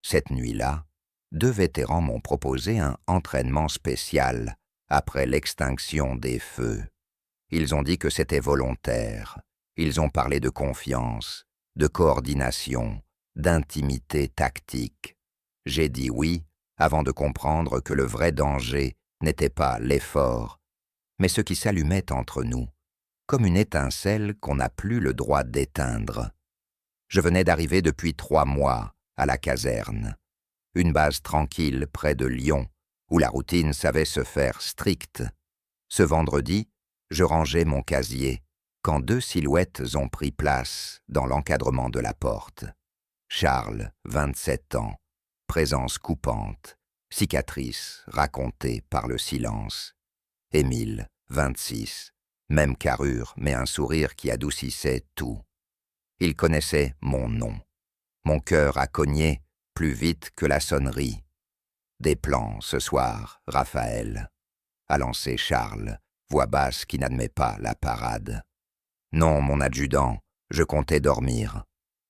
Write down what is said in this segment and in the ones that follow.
Cette nuit-là, 2 vétérans m'ont proposé un entraînement spécial après l'extinction des feux. Ils ont dit que c'était volontaire. Ils ont parlé de confiance, de coordination, d'intimité tactique. J'ai dit oui avant de comprendre que le vrai danger n'était pas l'effort, mais ce qui s'allumait entre nous, comme une étincelle qu'on n'a plus le droit d'éteindre. Je venais d'arriver depuis 3 mois à la caserne, une base tranquille près de Lyon, où la routine savait se faire stricte. Ce vendredi, je rangeais mon casier, quand 2 silhouettes ont pris place dans l'encadrement de la porte. Charles, 27 ans, présence coupante, cicatrice racontée par le silence. Émile, 26, même carrure, mais un sourire qui adoucissait tout. Il connaissait mon nom. Mon cœur a cogné plus vite que la sonnerie. Des plans ce soir, Raphaël, a lancé Charles, voix basse qui n'admet pas la parade. Non, mon adjudant, je comptais dormir.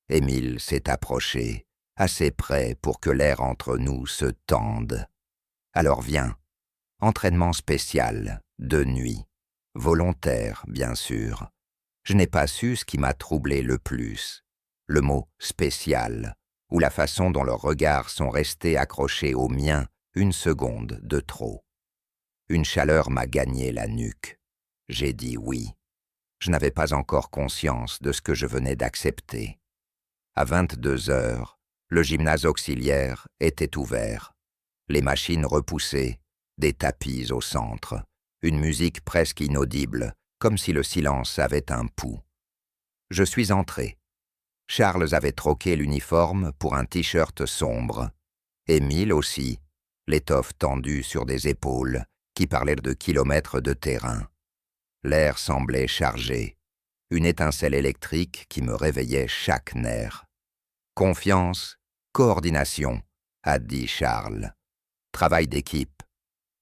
Émile s'est approché, assez près pour que l'air entre nous se tende. Alors viens, entraînement spécial, de nuit, volontaire, bien sûr. Je n'ai pas su ce qui m'a troublé le plus, le mot « spécial », ou la façon dont leurs regards sont restés accrochés aux miens 1 seconde de trop. Une chaleur m'a gagné la nuque. J'ai dit oui. Je n'avais pas encore conscience de ce que je venais d'accepter. À 22 heures, le gymnase auxiliaire était ouvert. Les machines repoussées, des tapis au centre, une musique presque inaudible, comme si le silence avait un pouls. Je suis entré. Charles avait troqué l'uniforme pour un t-shirt sombre. Émile aussi, l'étoffe tendue sur des épaules, qui parlait de kilomètres de terrain. L'air semblait chargé, une étincelle électrique qui me réveillait chaque nerf. Confiance, coordination, a dit Charles. Travail d'équipe,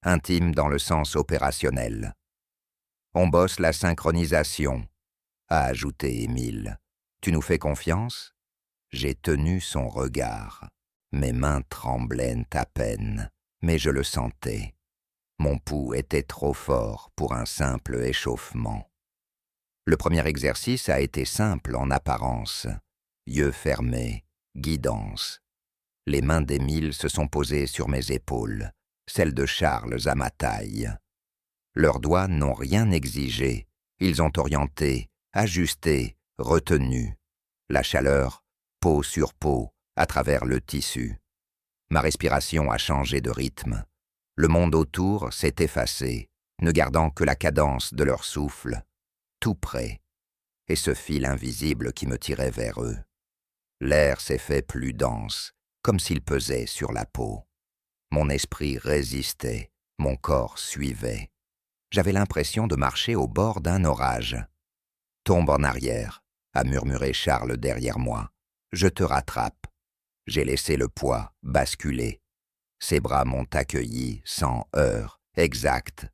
intime dans le sens opérationnel. On bosse la synchronisation, a ajouté Émile. Tu nous fais confiance? J'ai tenu son regard. Mes mains tremblaient à peine, mais je le sentais. Mon pouls était trop fort pour un simple échauffement. Le premier exercice a été simple en apparence. Yeux fermés, guidance. Les mains d'Émile se sont posées sur mes épaules, celles de Charles à ma taille. Leurs doigts n'ont rien exigé. Ils ont orienté, ajusté, retenu. La chaleur, peau sur peau, à travers le tissu. Ma respiration a changé de rythme. Le monde autour s'est effacé, ne gardant que la cadence de leur souffle, tout près, et ce fil invisible qui me tirait vers eux. L'air s'est fait plus dense, comme s'il pesait sur la peau. Mon esprit résistait, mon corps suivait. J'avais l'impression de marcher au bord d'un orage. « Tombe en arrière », a murmuré Charles derrière moi. « Je te rattrape ». J'ai laissé le poids basculer. Ses bras m'ont accueilli sans heurts, exact.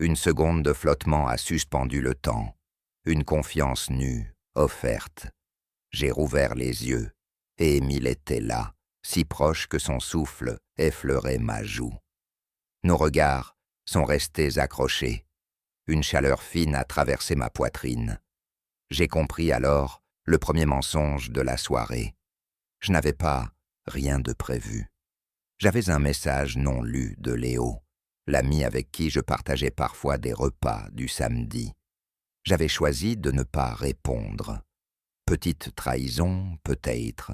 1 seconde de flottement a suspendu le temps. Une confiance nue, offerte. J'ai rouvert les yeux, et Émile était là, si proche que son souffle effleurait ma joue. Nos regards sont restés accrochés. Une chaleur fine a traversé ma poitrine. J'ai compris alors le premier mensonge de la soirée. Je n'avais pas rien de prévu. J'avais un message non lu de Léo, l'ami avec qui je partageais parfois des repas du samedi. J'avais choisi de ne pas répondre. Petite trahison, peut-être,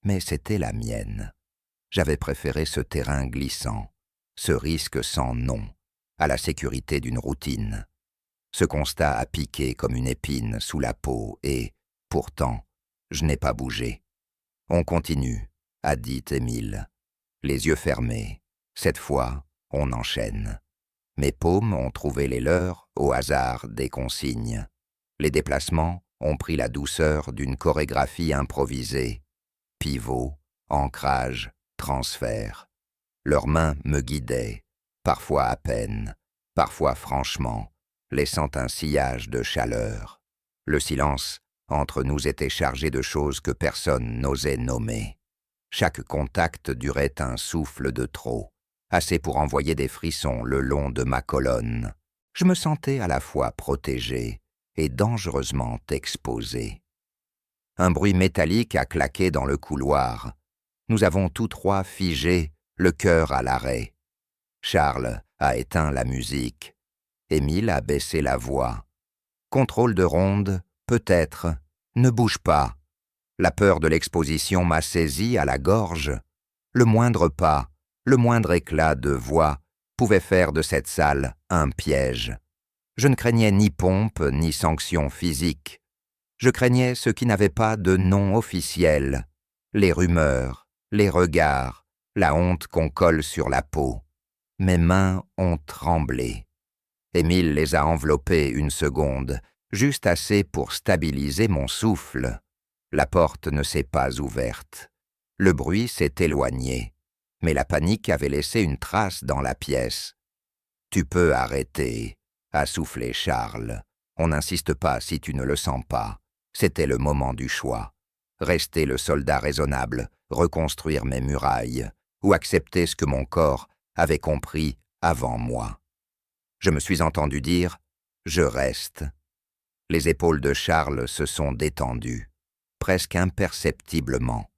mais c'était la mienne. J'avais préféré ce terrain glissant, ce risque sans nom, à la sécurité d'une routine. Ce constat a piqué comme une épine sous la peau et, pourtant, je n'ai pas bougé. On continue, a dit Émile. Les yeux fermés. Cette fois, on enchaîne. Mes paumes ont trouvé les leurs au hasard des consignes. Les déplacements ont pris la douceur d'une chorégraphie improvisée. Pivot, ancrage, transfert. Leurs mains me guidaient, parfois à peine, parfois franchement, laissant un sillage de chaleur. Le silence entre nous était chargé de choses que personne n'osait nommer. Chaque contact durait un souffle de trop, assez pour envoyer des frissons le long de ma colonne. Je me sentais à la fois protégé et dangereusement exposé. Un bruit métallique a claqué dans le couloir. Nous avons tous trois figé, le cœur à l'arrêt. Charles a éteint la musique. Émile a baissé la voix. Contrôle de ronde, peut-être. Ne bouge pas. La peur de l'exposition m'a saisi à la gorge. Le moindre pas, le moindre éclat de voix pouvait faire de cette salle un piège. Je ne craignais ni pompe ni sanction physique. Je craignais ce qui n'avait pas de nom officiel, les rumeurs, les regards, la honte qu'on colle sur la peau. Mes mains ont tremblé. Émile les a enveloppées une seconde, juste assez pour stabiliser mon souffle. La porte ne s'est pas ouverte. Le bruit s'est éloigné, mais la panique avait laissé une trace dans la pièce. « Tu peux arrêter », a soufflé Charles. « On n'insiste pas si tu ne le sens pas. » C'était le moment du choix. Rester le soldat raisonnable, reconstruire mes murailles, ou accepter ce que mon corps avait compris avant moi. Je me suis entendu dire « Je reste ». Les épaules de Charles se sont détendues, presque imperceptiblement.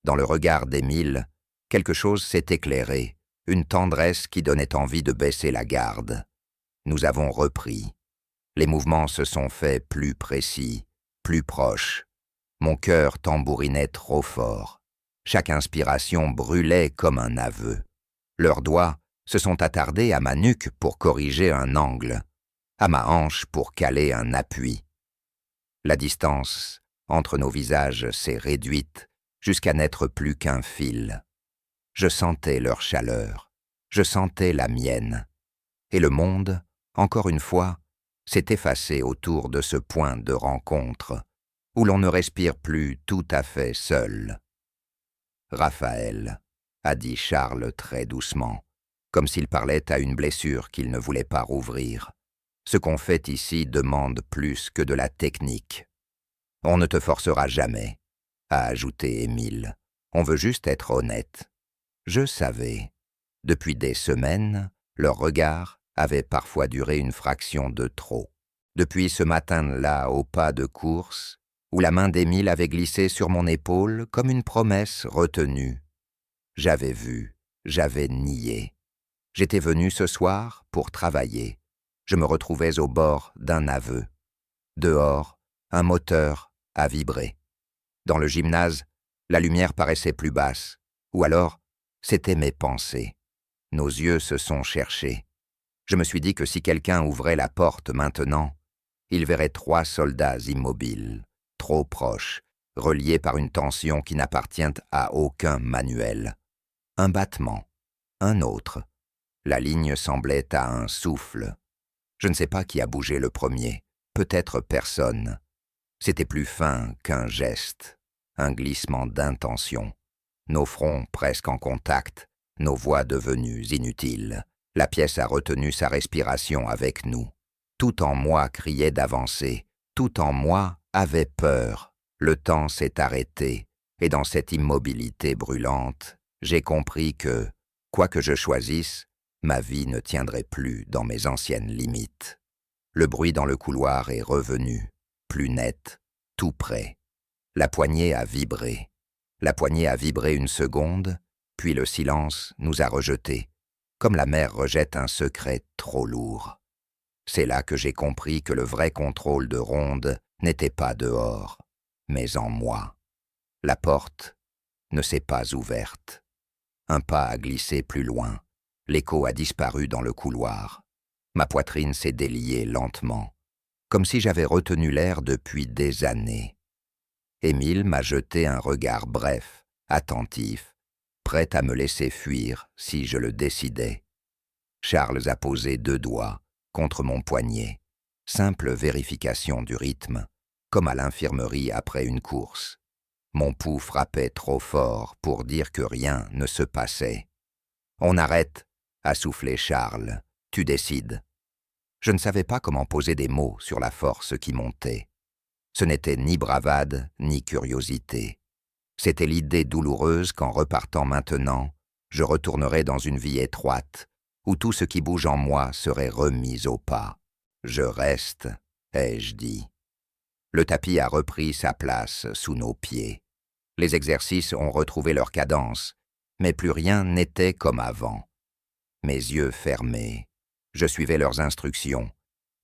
Dans le regard d'Émile, quelque chose s'est éclairé, une tendresse qui donnait envie de baisser la garde. Nous avons repris. Les mouvements se sont faits plus précis, plus proches. Mon cœur tambourinait trop fort. Chaque inspiration brûlait comme un aveu. Leurs doigts se sont attardés à ma nuque pour corriger un angle, à ma hanche pour caler un appui. La distance entre nos visages s'est réduite jusqu'à n'être plus qu'un fil. Je sentais leur chaleur, je sentais la mienne. Et le monde, encore une fois, s'est effacé autour de ce point de rencontre, où l'on ne respire plus tout à fait seul. « Raphaël », a dit Charles très doucement, comme s'il parlait à une blessure qu'il ne voulait pas rouvrir. « Ce qu'on fait ici demande plus que de la technique. On ne te forcera jamais, » a ajouté Émile. « On veut juste être honnête. » Je savais. Depuis des semaines, leur regard avait parfois duré une fraction de trop. Depuis ce matin-là au pas de course, où la main d'Émile avait glissé sur mon épaule comme une promesse retenue. J'avais vu, j'avais nié. J'étais venu ce soir pour travailler. Je me retrouvais au bord d'un aveu. Dehors, un moteur a vibré. Dans le gymnase, la lumière paraissait plus basse, ou alors, c'étaient mes pensées. Nos yeux se sont cherchés. Je me suis dit que si quelqu'un ouvrait la porte maintenant, il verrait 3 soldats immobiles, trop proches, reliés par une tension qui n'appartient à aucun manuel. Un battement, un autre. La ligne semblait à un souffle. Je ne sais pas qui a bougé le premier, peut-être personne. C'était plus fin qu'un geste, un glissement d'intention. Nos fronts presque en contact, nos voix devenues inutiles. La pièce a retenu sa respiration avec nous. Tout en moi criait d'avancer, tout en moi avait peur. Le temps s'est arrêté, et dans cette immobilité brûlante, j'ai compris que, quoi que je choisisse, ma vie ne tiendrait plus dans mes anciennes limites. Le bruit dans le couloir est revenu, plus net, tout près. La poignée a vibré. La poignée a vibré une seconde, puis le silence nous a rejetés, comme la mer rejette un secret trop lourd. C'est là que j'ai compris que le vrai contrôle de ronde n'était pas dehors, mais en moi. La porte ne s'est pas ouverte. Un pas a glissé plus loin. L'écho a disparu dans le couloir. Ma poitrine s'est déliée lentement, comme si j'avais retenu l'air depuis des années. Émile m'a jeté un regard bref, attentif, prêt à me laisser fuir si je le décidais. Charles a posé 2 doigts contre mon poignet, simple vérification du rythme, comme à l'infirmerie après une course. Mon pouls frappait trop fort pour dire que rien ne se passait. « On arrête », a soufflé Charles, « tu décides ». Je ne savais pas comment poser des mots sur la force qui montait. Ce n'était ni bravade, ni curiosité. C'était l'idée douloureuse qu'en repartant maintenant, je retournerais dans une vie étroite, où tout ce qui bouge en moi serait remis au pas. Je reste, ai-je dit. Le tapis a repris sa place sous nos pieds. Les exercices ont retrouvé leur cadence, mais plus rien n'était comme avant. Mes yeux fermés, je suivais leurs instructions,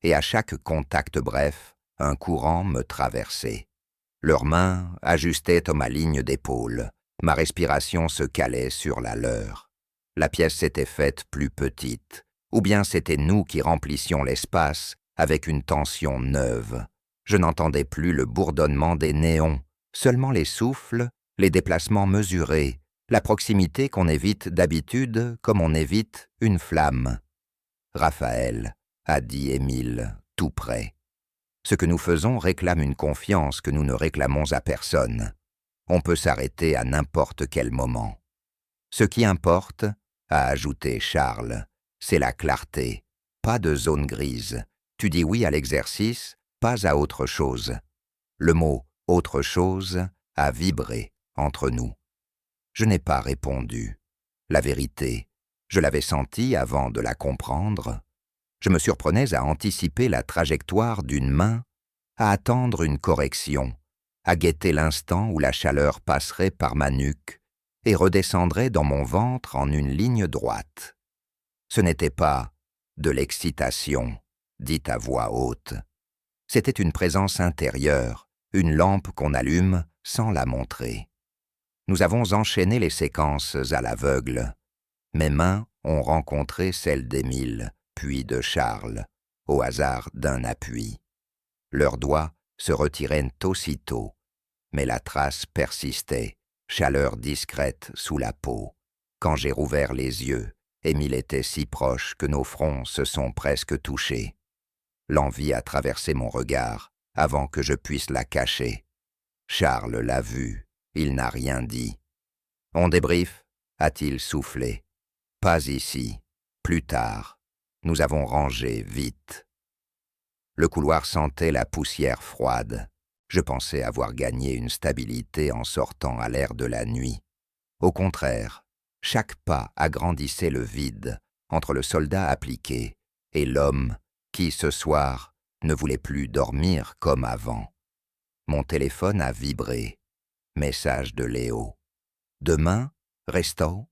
et à chaque contact bref, un courant me traversait. Leurs mains ajustaient à ma ligne d'épaule, ma respiration se calait sur la leur. La pièce s'était faite plus petite, ou bien c'était nous qui remplissions l'espace avec une tension neuve. Je n'entendais plus le bourdonnement des néons, seulement les souffles, les déplacements mesurés, la proximité qu'on évite d'habitude comme on évite une flamme. « Raphaël », a dit Émile, tout près. Ce que nous faisons réclame une confiance que nous ne réclamons à personne. On peut s'arrêter à n'importe quel moment. Ce qui importe, a ajouté Charles, c'est la clarté, pas de zone grise. Tu dis oui à l'exercice, pas à autre chose. Le mot « autre chose » a vibré entre nous. Je n'ai pas répondu. La vérité, je l'avais sentie avant de la comprendre. Je me surprenais à anticiper la trajectoire d'une main, à attendre une correction, à guetter l'instant où la chaleur passerait par ma nuque et redescendrait dans mon ventre en une ligne droite. Ce n'était pas de l'excitation, dit à voix haute. C'était une présence intérieure, une lampe qu'on allume sans la montrer. Nous avons enchaîné les séquences à l'aveugle. Mes mains ont rencontré celles d'Émile, puis de Charles, au hasard d'un appui. Leurs doigts se retiraient aussitôt, mais la trace persistait, chaleur discrète sous la peau. Quand j'ai rouvert les yeux, Émile était si proche que nos fronts se sont presque touchés. L'envie a traversé mon regard avant que je puisse la cacher. Charles l'a vu, il n'a rien dit. « On débriefe » a-t-il soufflé. « Pas ici, plus tard. Nous avons rangé vite. » Le couloir sentait la poussière froide. Je pensais avoir gagné une stabilité en sortant à l'air de la nuit. Au contraire, chaque pas agrandissait le vide entre le soldat appliqué et l'homme qui, ce soir, ne voulait plus dormir comme avant. Mon téléphone a vibré. Message de Léo. « Demain, resto ?»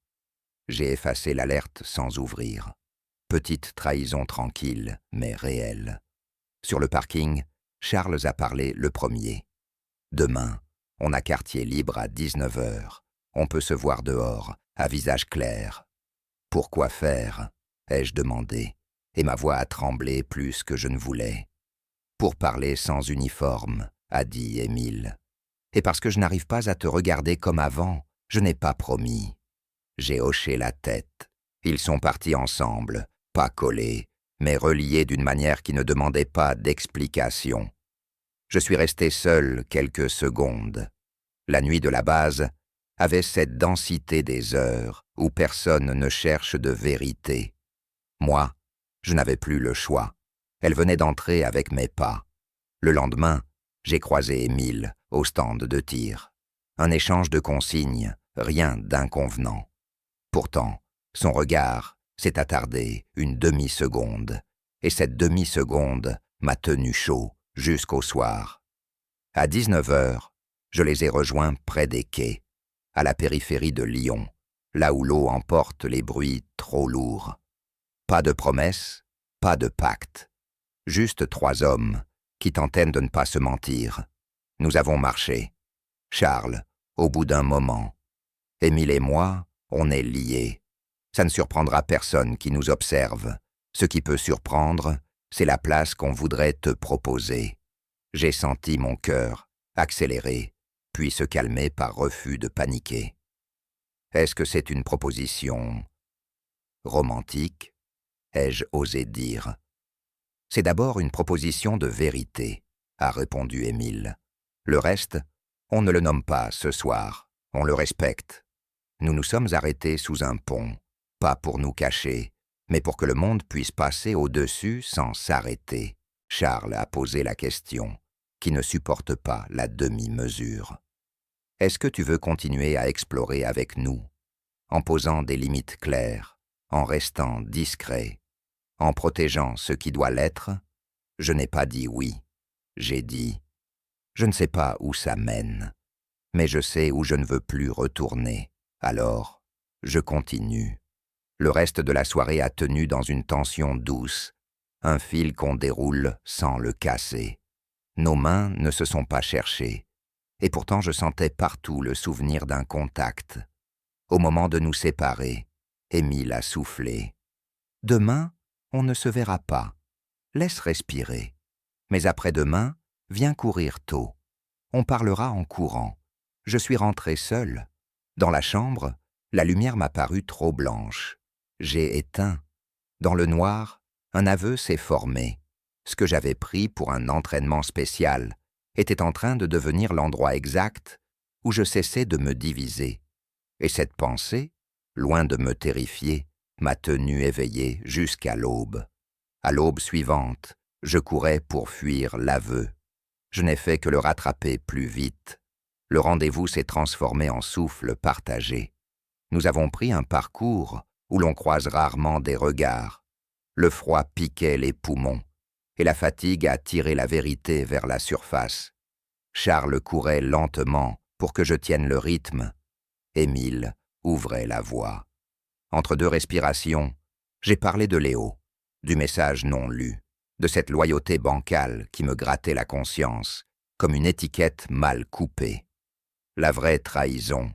J'ai effacé l'alerte sans ouvrir. Petite trahison tranquille, mais réelle. Sur le parking, Charles a parlé le premier. « Demain, on a quartier libre à 19h. On peut se voir dehors, à visage clair. »« Pourquoi faire ?» ai-je demandé, et ma voix a tremblé plus que je ne voulais. « Pour parler sans uniforme », a dit Émile. « Et parce que je n'arrive pas à te regarder comme avant, je n'ai pas promis. » J'ai hoché la tête. Ils sont partis ensemble, pas collés, mais reliés d'une manière qui ne demandait pas d'explication. Je suis resté seul quelques secondes. La nuit de la base avait cette densité des heures où personne ne cherche de vérité. Moi, je n'avais plus le choix. Elle venait d'entrer avec mes pas. Le lendemain, j'ai croisé Émile au stand de tir. Un échange de consignes, rien d'inconvenant. Pourtant, son regard s'est attardé une demi-seconde, et cette demi-seconde m'a tenu chaud jusqu'au soir. À 19h, je les ai rejoints près des quais, à la périphérie de Lyon, là où l'eau emporte les bruits trop lourds. Pas de promesses, pas de pacte. Juste 3 hommes qui tentaient de ne pas se mentir. Nous avons marché. Charles, au bout d'un moment. Émile et moi, on est liés. Ça ne surprendra personne qui nous observe. Ce qui peut surprendre, c'est la place qu'on voudrait te proposer. J'ai senti mon cœur accélérer, puis se calmer par refus de paniquer. Est-ce que c'est une proposition romantique ? Ai-je osé dire. C'est d'abord une proposition de vérité, a répondu Émile. Le reste, on ne le nomme pas ce soir, on le respecte. Nous nous sommes arrêtés sous un pont, pas pour nous cacher, mais pour que le monde puisse passer au-dessus sans s'arrêter. Charles a posé la question, qui ne supporte pas la demi-mesure. Est-ce que tu veux continuer à explorer avec nous, en posant des limites claires, en restant discret, en protégeant ce qui doit l'être? Je n'ai pas dit oui. J'ai dit, je ne sais pas où ça mène, mais je sais où je ne veux plus retourner. Alors, je continue. Le reste de la soirée a tenu dans une tension douce, un fil qu'on déroule sans le casser. Nos mains ne se sont pas cherchées, et pourtant je sentais partout le souvenir d'un contact. Au moment de nous séparer, Émile a soufflé. « Demain, on ne se verra pas. Laisse respirer. Mais après-demain, viens courir tôt. On parlera en courant. » Je suis rentré seul. Dans la chambre, la lumière m'a paru trop blanche. J'ai éteint. Dans le noir, un aveu s'est formé. Ce que j'avais pris pour un entraînement spécial était en train de devenir l'endroit exact où je cessais de me diviser. Et cette pensée, loin de me terrifier, m'a tenu éveillé jusqu'à l'aube. À l'aube suivante, je courais pour fuir l'aveu. Je n'ai fait que le rattraper plus vite. Le rendez-vous s'est transformé en souffle partagé. Nous avons pris un parcours où l'on croise rarement des regards. Le froid piquait les poumons, et la fatigue a tiré la vérité vers la surface. Charles courait lentement pour que je tienne le rythme. Émile ouvrait la voie. Entre deux respirations, j'ai parlé de Léo, du message non lu, de cette loyauté bancale qui me grattait la conscience, comme une étiquette mal coupée. La vraie trahison,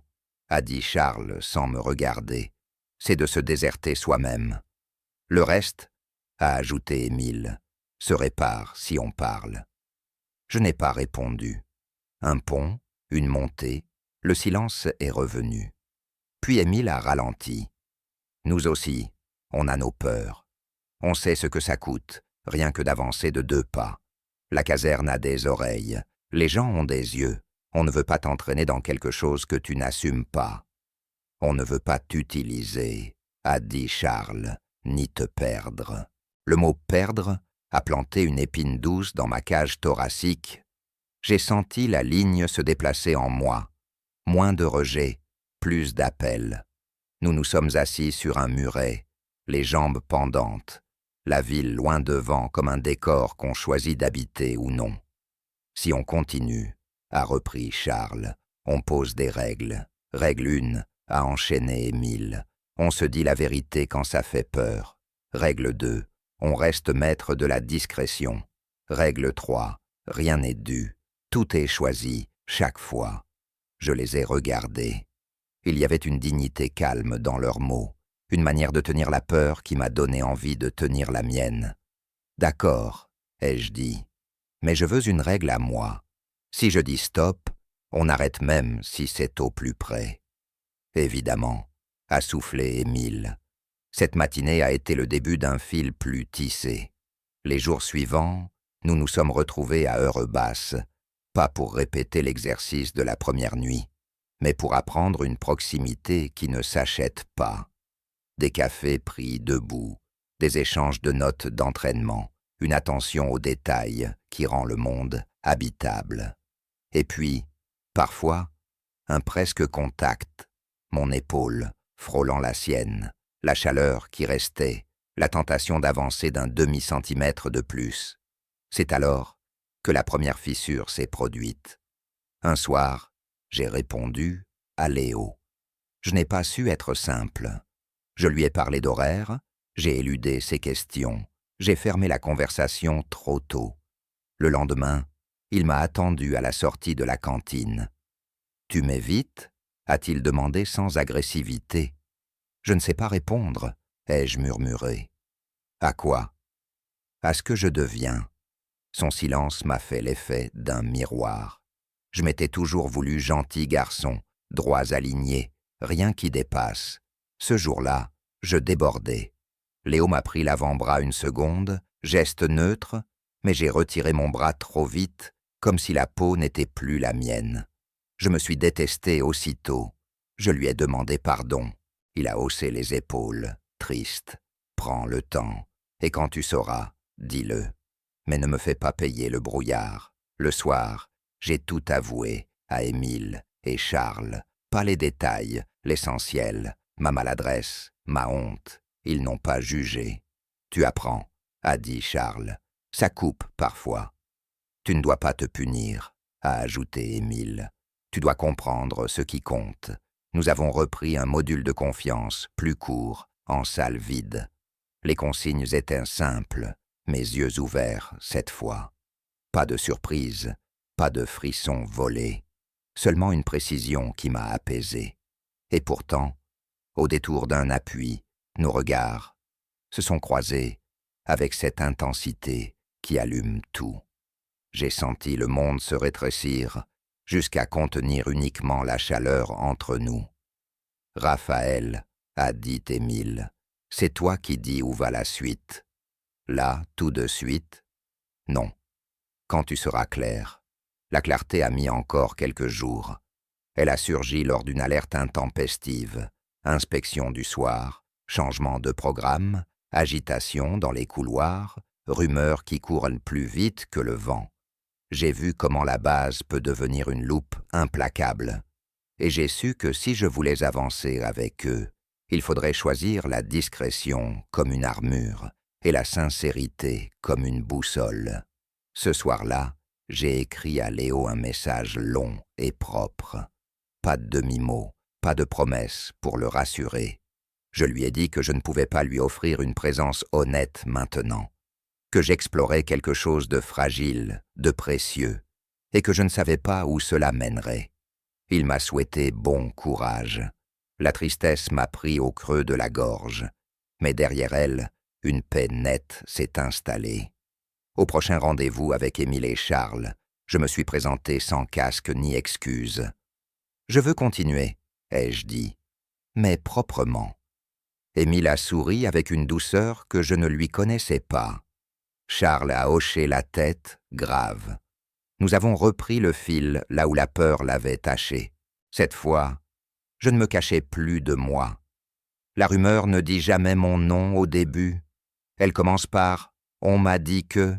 a dit Charles sans me regarder, c'est de se déserter soi-même. Le reste, a ajouté Émile, se répare si on parle. Je n'ai pas répondu. Un pont, une montée, le silence est revenu. Puis Émile a ralenti. Nous aussi, on a nos peurs. On sait ce que ça coûte, rien que d'avancer de 2 pas. La caserne a des oreilles, les gens ont des yeux. On ne veut pas t'entraîner dans quelque chose que tu n'assumes pas. On ne veut pas t'utiliser, a dit Charles, ni te perdre. Le mot « perdre » a planté une épine douce dans ma cage thoracique. J'ai senti la ligne se déplacer en moi. Moins de rejet, plus d'appel. Nous nous sommes assis sur un muret, les jambes pendantes, la ville loin devant comme un décor qu'on choisit d'habiter ou non. Si on continue, a repris Charles, on pose des règles. Règle 1, a enchaîné Émile. On se dit la vérité quand ça fait peur. Règle 2, on reste maître de la discrétion. Règle 3, rien n'est dû. Tout est choisi, chaque fois. Je les ai regardés. Il y avait une dignité calme dans leurs mots, une manière de tenir la peur qui m'a donné envie de tenir la mienne. D'accord, ai-je dit, mais je veux une règle à moi. Si je dis stop, on arrête même si c'est au plus près. Évidemment, a soufflé Émile. Cette matinée a été le début d'un fil plus tissé. Les jours suivants, nous nous sommes retrouvés à heure basse, pas pour répéter l'exercice de la première nuit, mais pour apprendre une proximité qui ne s'achète pas. Des cafés pris debout, des échanges de notes d'entraînement, une attention aux détails qui rend le monde habitable. Et puis, parfois, un presque contact, mon épaule frôlant la sienne, la chaleur qui restait, la tentation d'avancer d'un demi-centimètre de plus. C'est alors que la première fissure s'est produite. Un soir, j'ai répondu à Léo. Je n'ai pas su être simple. Je lui ai parlé d'horaire, j'ai éludé ses questions, j'ai fermé la conversation trop tôt. Le lendemain, il m'a attendu à la sortie de la cantine. « Tu m'évites » a-t-il demandé sans agressivité. « Je ne sais pas répondre » ai-je murmuré. « À quoi ?»« À ce que je deviens. » Son silence m'a fait l'effet d'un miroir. Je m'étais toujours voulu gentil garçon, droits alignés, rien qui dépasse. Ce jour-là, je débordais. Léo m'a pris l'avant-bras une seconde, geste neutre, mais j'ai retiré mon bras trop vite, comme si la peau n'était plus la mienne. Je me suis détesté aussitôt. Je lui ai demandé pardon. Il a haussé les épaules, triste. Prends le temps, et quand tu sauras, dis-le. Mais ne me fais pas payer le brouillard. Le soir, j'ai tout avoué à Émile et Charles, pas les détails, l'essentiel, ma maladresse, ma honte, ils n'ont pas jugé. Tu apprends, a dit Charles, ça coupe parfois. Tu ne dois pas te punir, a ajouté Émile. Tu dois comprendre ce qui compte. Nous avons repris un module de confiance, plus court, en salle vide. Les consignes étaient simples, mes yeux ouverts cette fois. Pas de surprise, pas de frisson volé, seulement une précision qui m'a apaisé. Et pourtant, au détour d'un appui, nos regards se sont croisés avec cette intensité qui allume tout. J'ai senti le monde se rétrécir jusqu'à contenir uniquement la chaleur entre nous. « Raphaël, a dit Émile, c'est toi qui dis où va la suite. Là, tout de suite? Non. Quand tu seras clair. La clarté a mis encore quelques jours. Elle a surgi lors d'une alerte intempestive, inspection du soir, changement de programme, agitation dans les couloirs, rumeurs qui courent plus vite que le vent. J'ai vu comment la base peut devenir une loupe implacable. Et j'ai su que si je voulais avancer avec eux, il faudrait choisir la discrétion comme une armure et la sincérité comme une boussole. Ce soir-là, j'ai écrit à Léo un message long et propre. Pas de demi-mot, pas de promesse pour le rassurer. Je lui ai dit que je ne pouvais pas lui offrir une présence honnête maintenant, que j'explorais quelque chose de fragile, de précieux, et que je ne savais pas où cela mènerait. Il m'a souhaité bon courage. La tristesse m'a pris au creux de la gorge, mais derrière elle, une paix nette s'est installée. Au prochain rendez-vous avec Émile et Charles, je me suis présenté sans casque ni excuse. « Je veux continuer, ai-je dit, mais proprement. » Émile a souri avec une douceur que je ne lui connaissais pas. Charles a hoché la tête, grave. Nous avons repris le fil là où la peur l'avait taché. Cette fois, je ne me cachais plus de moi. La rumeur ne dit jamais mon nom au début. Elle commence par « on m'a dit que »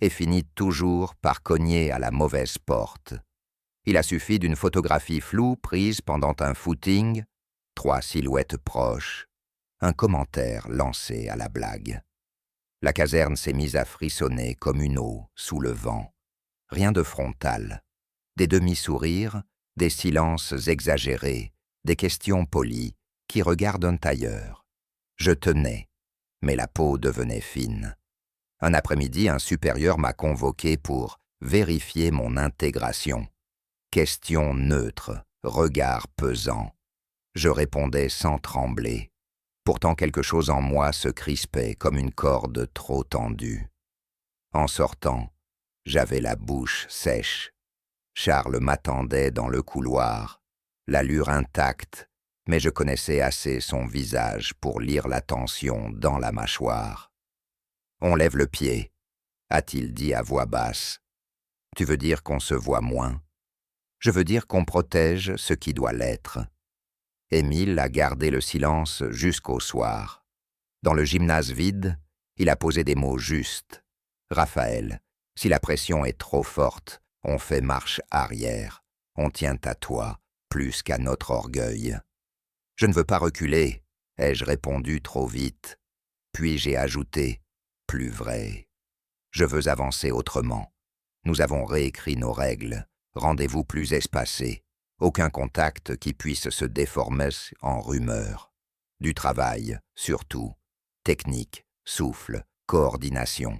et finit toujours par cogner à la mauvaise porte. Il a suffi d'une photographie floue prise pendant un footing, 3 silhouettes proches, un commentaire lancé à la blague. La caserne s'est mise à frissonner comme une eau sous le vent. Rien de frontal. Des demi-sourires, des silences exagérés, des questions polies qui regardent ailleurs. Je tenais, mais la peau devenait fine. Un après-midi, un supérieur m'a convoqué pour vérifier mon intégration. Question neutre, regard pesant. Je répondais sans trembler. Pourtant quelque chose en moi se crispait comme une corde trop tendue. En sortant, j'avais la bouche sèche. Charles m'attendait dans le couloir, l'allure intacte, mais je connaissais assez son visage pour lire la tension dans la mâchoire. « On lève le pied », a-t-il dit à voix basse. « Tu veux dire qu'on se voit moins ? Je veux dire qu'on protège ce qui doit l'être. » Émile a gardé le silence jusqu'au soir. Dans le gymnase vide, il a posé des mots justes. « Raphaël, si la pression est trop forte, on fait marche arrière. On tient à toi plus qu'à notre orgueil. » « Je ne veux pas reculer, ai-je répondu trop vite. Puis j'ai ajouté « plus vrai. » Je veux avancer autrement. Nous avons réécrit nos règles, rendez-vous plus espacés, aucun contact qui puisse se déformer en rumeur. Du travail, surtout, technique, souffle, coordination.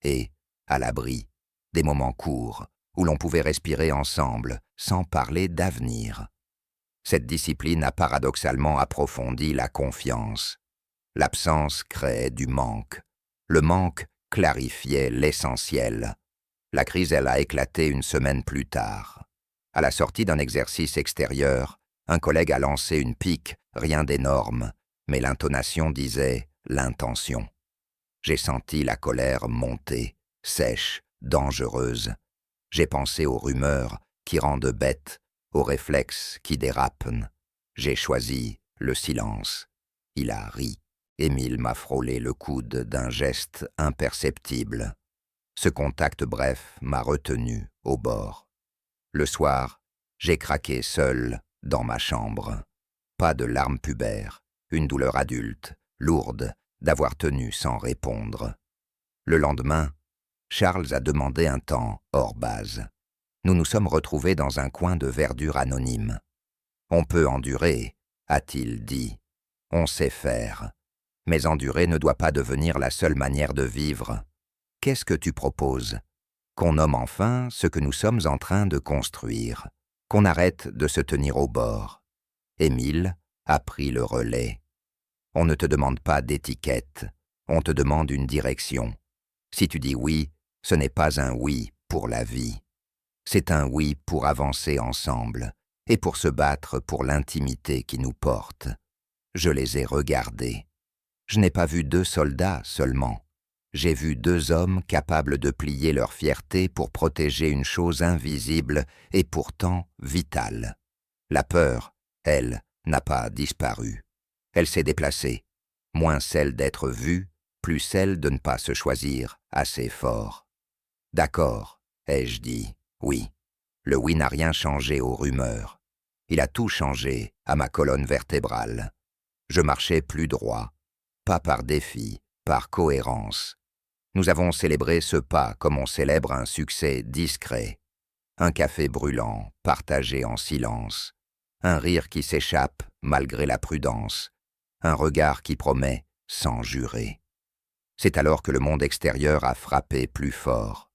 Et, à l'abri, des moments courts où l'on pouvait respirer ensemble sans parler d'avenir. Cette discipline a paradoxalement approfondi la confiance. L'absence créait du manque. Le manque clarifiait l'essentiel. La crise, elle a éclaté une semaine plus tard. À la sortie d'un exercice extérieur, un collègue a lancé une pique, rien d'énorme, mais l'intonation disait l'intention. J'ai senti la colère monter, sèche, dangereuse. J'ai pensé aux rumeurs qui rendent bêtes, aux réflexes qui dérapent. J'ai choisi le silence. Il a ri. Émile m'a frôlé le coude d'un geste imperceptible. Ce contact bref m'a retenu au bord. Le soir, J'ai craqué seul, dans ma chambre. Pas de larmes pubères, une douleur adulte, lourde, d'avoir tenu sans répondre. Le lendemain, Charles a demandé un temps hors base. Nous nous sommes retrouvés dans un coin de verdure anonyme. On peut endurer, a-t-il dit. On sait faire. Mais endurer ne doit pas devenir la seule manière de vivre. Qu'est-ce que tu proposes? Qu'on nomme enfin ce que nous sommes en train de construire. Qu'on arrête de se tenir au bord. Émile a pris le relais. On ne te demande pas d'étiquette, on te demande une direction. Si tu dis oui, ce n'est pas un oui pour la vie. C'est un oui pour avancer ensemble et pour se battre pour l'intimité qui nous porte. Je les ai regardés. Je n'ai pas vu 2 soldats seulement. J'ai vu 2 hommes capables de plier leur fierté pour protéger une chose invisible et pourtant vitale. La peur, elle, n'a pas disparu. Elle s'est déplacée, moins celle d'être vue, plus celle de ne pas se choisir assez fort. D'accord, ai-je dit, oui. Le oui n'a rien changé aux rumeurs. Il a tout changé à ma colonne vertébrale. Je marchais plus droit, pas par défi, par cohérence. Nous avons célébré ce pas comme on célèbre un succès discret. Un café brûlant, partagé en silence. Un rire qui s'échappe malgré la prudence. Un regard qui promet sans jurer. C'est alors que le monde extérieur a frappé plus fort.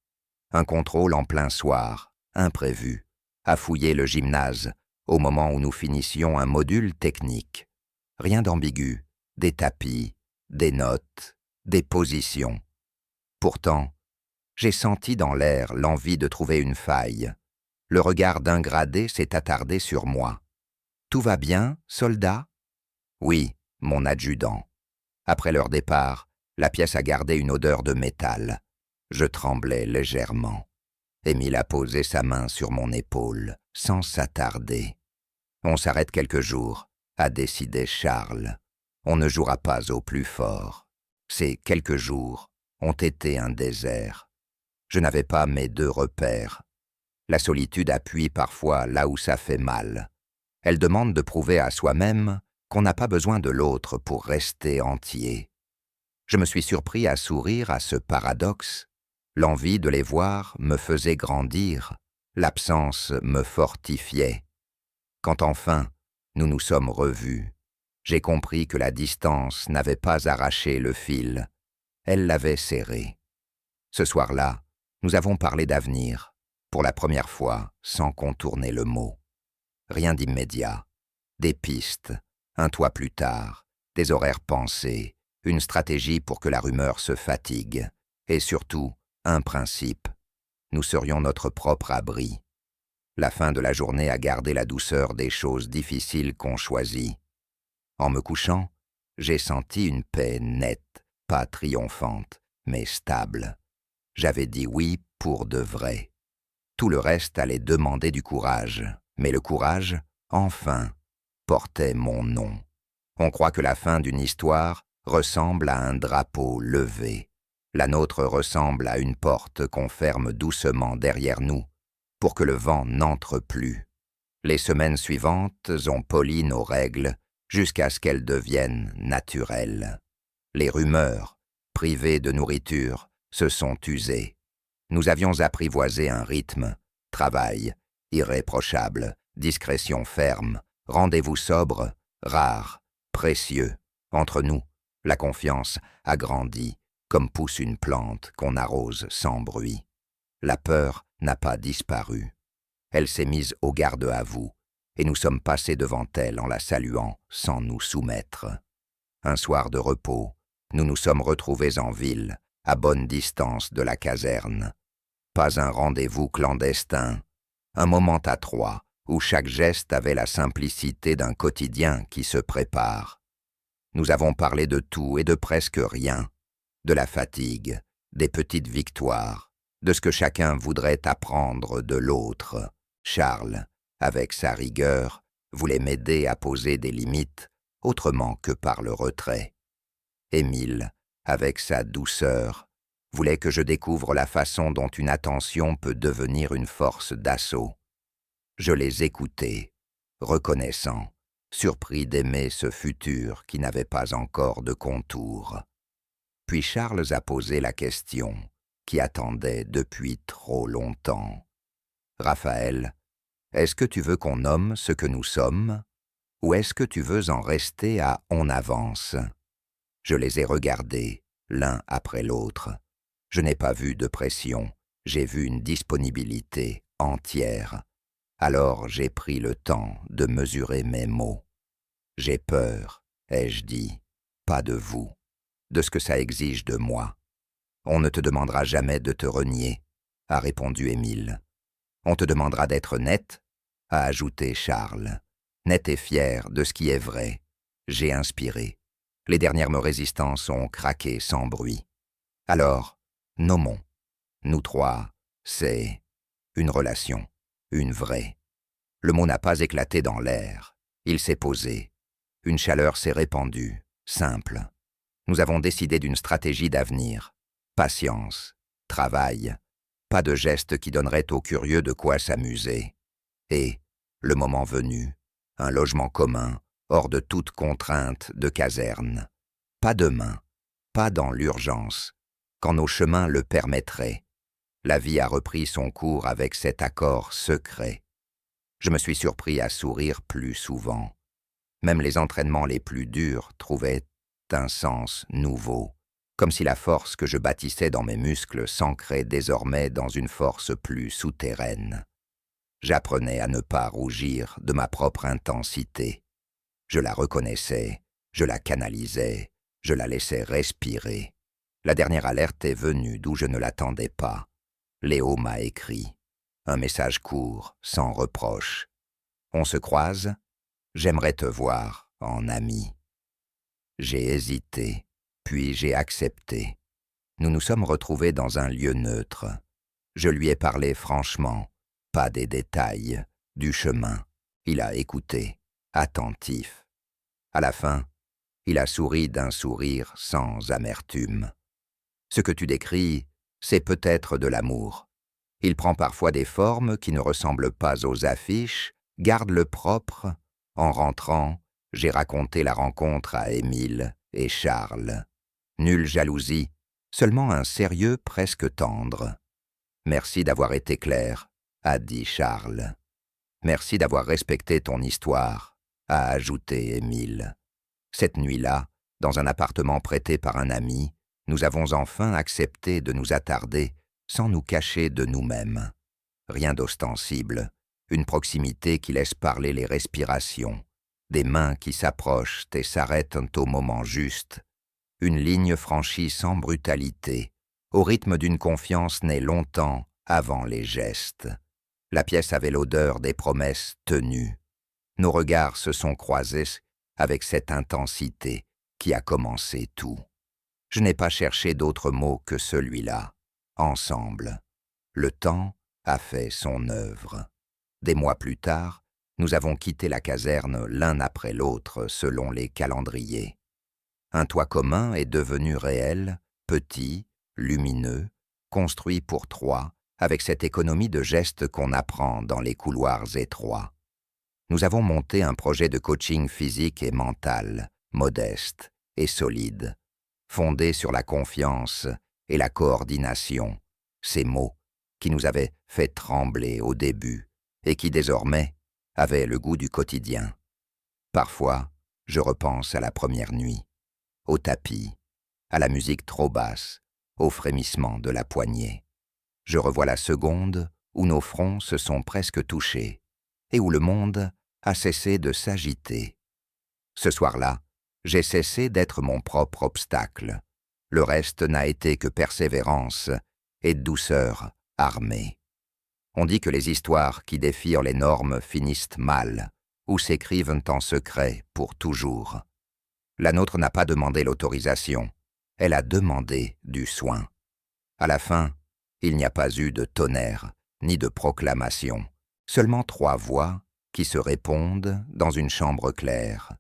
Un contrôle en plein soir, imprévu, a fouillé le gymnase au moment où nous finissions un module technique. Rien d'ambigu, des tapis, des notes, des positions. Pourtant, j'ai senti dans l'air l'envie de trouver une faille. Le regard d'un gradé s'est attardé sur moi. « Tout va bien, soldat ?» « Oui, mon adjudant. » Après leur départ, la pièce a gardé une odeur de métal. Je tremblais légèrement. Émile a posé sa main sur mon épaule, sans s'attarder. « On s'arrête quelques jours, » a décidé Charles. « On ne jouera pas au plus fort. » Ces quelques jours ont été un désert. Je n'avais pas mes 2 repères. La solitude appuie parfois là où ça fait mal. Elle demande de prouver à soi-même qu'on n'a pas besoin de l'autre pour rester entier. Je me suis surpris à sourire à ce paradoxe. L'envie de les voir me faisait grandir, l'absence me fortifiait. Quand enfin, nous nous sommes revus, j'ai compris que la distance n'avait pas arraché le fil, elle l'avait serré. Ce soir-là, nous avons parlé d'avenir, pour la première fois sans contourner le mot. Rien d'immédiat, des pistes, un toit plus tard, des horaires pensés, une stratégie pour que la rumeur se fatigue, et surtout, un principe. Nous serions notre propre abri. La fin de la journée a gardé la douceur des choses difficiles qu'on choisit. En me couchant, j'ai senti une paix nette, pas triomphante, mais stable. J'avais dit oui pour de vrai. Tout le reste allait demander du courage, mais le courage, enfin, portait mon nom. On croit que la fin d'une histoire ressemble à un drapeau levé. La nôtre ressemble à une porte qu'on ferme doucement derrière nous, pour que le vent n'entre plus. Les semaines suivantes ont poli nos règles jusqu'à ce qu'elles deviennent naturelles. Les rumeurs, privées de nourriture, se sont usées. Nous avions apprivoisé un rythme, travail, irréprochable, discrétion ferme, rendez-vous sobre, rare, précieux. Entre nous, la confiance a grandi, comme pousse une plante qu'on arrose sans bruit. La peur n'a pas disparu. Elle s'est mise au garde à vous, et nous sommes passés devant elle en la saluant sans nous soumettre. Un soir de repos, nous nous sommes retrouvés en ville, à bonne distance de la caserne. Pas un rendez-vous clandestin, un moment à 3, où chaque geste avait la simplicité d'un quotidien qui se prépare. Nous avons parlé de tout et de presque rien, de la fatigue, des petites victoires, de ce que chacun voudrait apprendre de l'autre. Charles, avec sa rigueur, voulait m'aider à poser des limites autrement que par le retrait. Émile, avec sa douceur, voulait que je découvre la façon dont une attention peut devenir une force d'assaut. Je les écoutais, reconnaissant, surpris d'aimer ce futur qui n'avait pas encore de contour. Puis Charles a posé la question, qui attendait depuis trop longtemps. « Raphaël, est-ce que tu veux qu'on nomme ce que nous sommes, ou est-ce que tu veux en rester à « on avance » ?» Je les ai regardés, l'un après l'autre. Je n'ai pas vu de pression, j'ai vu une disponibilité entière. Alors j'ai pris le temps de mesurer mes mots. J'ai peur, ai-je dit, pas de vous, de ce que ça exige de moi. On ne te demandera jamais de te renier, a répondu Émile. On te demandera d'être net, a ajouté Charles. Net et fier de ce qui est vrai. J'ai inspiré. Les dernières résistances ont craqué sans bruit. Alors, nommons. Nous trois, c'est une relation, une vraie. Le mot n'a pas éclaté dans l'air. Il s'est posé. Une chaleur s'est répandue, simple. Nous avons décidé d'une stratégie d'avenir. Patience, travail, pas de gestes qui donneraient aux curieux de quoi s'amuser. Et, le moment venu, un logement commun, hors de toute contrainte de caserne. Pas demain, pas dans l'urgence, quand nos chemins le permettraient. La vie a repris son cours avec cet accord secret. Je me suis surpris à sourire plus souvent. Même les entraînements les plus durs trouvaient un sens nouveau, comme si la force que je bâtissais dans mes muscles s'ancrait désormais dans une force plus souterraine. J'apprenais à ne pas rougir de ma propre intensité. Je la reconnaissais, je la canalisais, je la laissais respirer. La dernière alerte est venue d'où je ne l'attendais pas. Léo m'a écrit. Un message court, sans reproche. On se croise? J'aimerais te voir en ami. J'ai hésité, puis j'ai accepté. Nous nous sommes retrouvés dans un lieu neutre. Je lui ai parlé franchement, pas des détails, du chemin. Il a écouté, attentif. À la fin, il a souri d'un sourire sans amertume. Ce que tu décris, c'est peut-être de l'amour. Il prend parfois des formes qui ne ressemblent pas aux affiches, garde le propre. En rentrant, j'ai raconté la rencontre à Émile et Charles. Nulle jalousie, seulement un sérieux presque tendre. Merci d'avoir été clair, a dit Charles. Merci d'avoir respecté ton histoire, a ajouté Émile. Cette nuit-là, dans un appartement prêté par un ami, nous avons enfin accepté de nous attarder sans nous cacher de nous-mêmes. Rien d'ostensible, une proximité qui laisse parler les respirations, des mains qui s'approchent et s'arrêtent au moment juste, une ligne franchie sans brutalité, au rythme d'une confiance née longtemps avant les gestes. La pièce avait l'odeur des promesses tenues. Nos regards se sont croisés avec cette intensité qui a commencé tout. Je n'ai pas cherché d'autre mot que celui-là. Ensemble. Le temps a fait son œuvre. Des mois plus tard, nous avons quitté la caserne l'un après l'autre selon les calendriers. Un toit commun est devenu réel, petit, lumineux, construit pour trois, avec cette économie de gestes qu'on apprend dans les couloirs étroits. Nous avons monté un projet de coaching physique et mental, modeste et solide, fondé sur la confiance et la coordination, ces mots qui nous avaient fait trembler au début et qui désormais avaient le goût du quotidien. Parfois, je repense à la première nuit, au tapis, à la musique trop basse, au frémissement de la poignée. Je revois la seconde où nos fronts se sont presque touchés et où le monde a cessé de s'agiter. Ce soir-là, j'ai cessé d'être mon propre obstacle. Le reste n'a été que persévérance et douceur armée. On dit que les histoires qui défient les normes finissent mal ou s'écrivent en secret pour toujours. La nôtre n'a pas demandé l'autorisation, elle a demandé du soin. À la fin, il n'y a pas eu de tonnerre ni de proclamation, seulement 3 voix qui se répondent dans une chambre claire,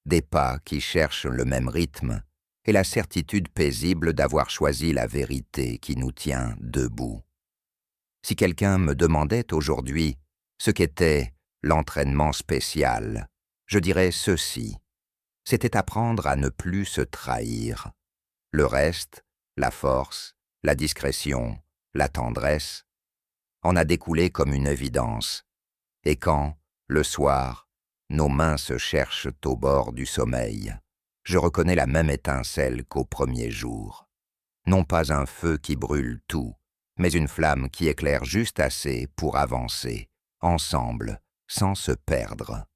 des pas qui cherchent le même rythme et la certitude paisible d'avoir choisi la vérité qui nous tient debout. Si quelqu'un me demandait aujourd'hui Ce qu'était l'entraînement spécial, je dirais ceci. C'était apprendre à ne plus se trahir. Le reste, la force, la discrétion, la tendresse, en a découlé comme une évidence. Et quand, le soir, nos mains se cherchent au bord du sommeil, je reconnais la même étincelle qu'au premier jour. Non pas un feu qui brûle tout, mais une flamme qui éclaire juste assez pour avancer, ensemble, sans se perdre.